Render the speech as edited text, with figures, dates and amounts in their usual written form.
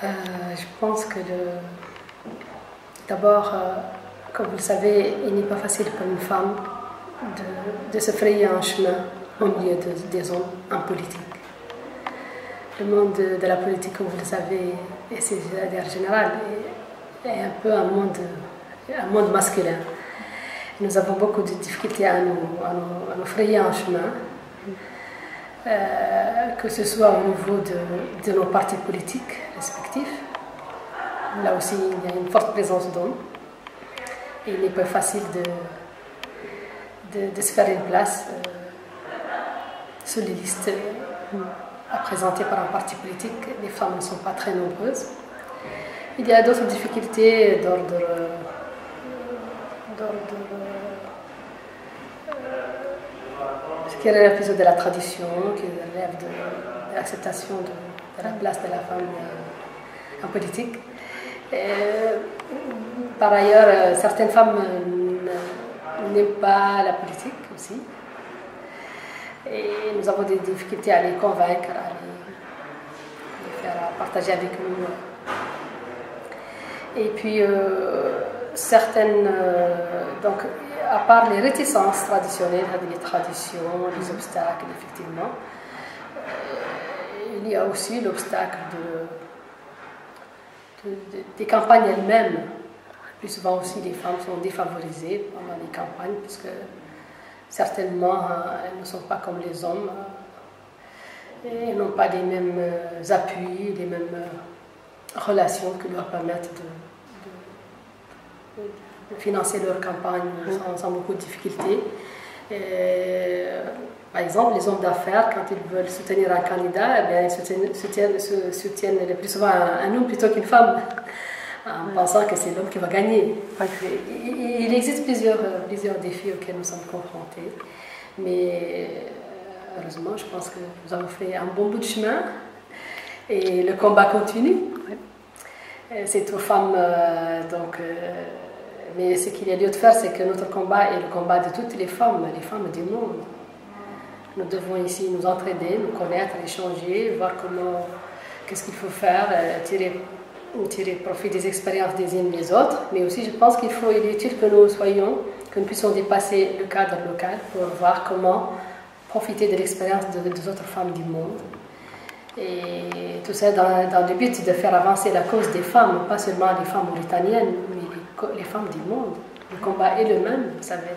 Je pense que d'abord, comme vous le savez, il n'est pas facile pour une femme de se frayer un chemin au milieu des hommes en politique. Le monde de la politique, comme vous le savez, et c'est en général, est un peu un monde masculin. Nous avons beaucoup de difficultés à nous frayer un chemin, que ce soit au niveau de nos partis politiques respectifs. Là aussi, il y a une forte présence d'hommes. Il n'est pas facile de se faire une place sur les listes à présenter par un parti politique. Les femmes ne sont pas très nombreuses. Il y a d'autres difficultés d'ordre ce qui relève plutôt de la tradition, qui relève de l'acceptation de la place de la femme en politique. Par ailleurs, certaines femmes n'aiment pas la politique aussi. Et nous avons des difficultés à les convaincre, à les faire partager avec nous. Et puis, certaines, donc, à part les réticences traditionnelles, les traditions, les obstacles, effectivement, il y a aussi l'obstacle des campagnes elles-mêmes. Plus souvent aussi, les femmes sont défavorisées pendant les campagnes, puisque certainement, elles ne sont pas comme les hommes, et n'ont pas les mêmes appuis, les mêmes relations qui leur permettent de financer leur campagne sans beaucoup de difficultés. Par exemple, les hommes d'affaires, quand ils veulent soutenir un candidat, eh bien, ils soutiennent le plus souvent un homme plutôt qu'une femme, en pensant que c'est l'homme qui va gagner. Il existe plusieurs défis auxquels nous sommes confrontés, mais heureusement, je pense que nous avons fait un bon bout de chemin et le combat continue. C'est aux femmes, mais ce qu'il y a lieu de faire, c'est que notre combat est le combat de toutes les femmes du monde. Nous devons ici nous entraider, nous connaître, échanger, voir qu'est-ce qu'il faut faire, tirer profit des expériences des unes des autres, mais aussi je pense il est utile que nous puissions dépasser le cadre local pour voir comment profiter de l'expérience des autres femmes du monde. Et tout ça dans le but de faire avancer la cause des femmes, pas seulement les femmes mauritaniennes, mais les femmes du monde. Le combat est le même, vous savez.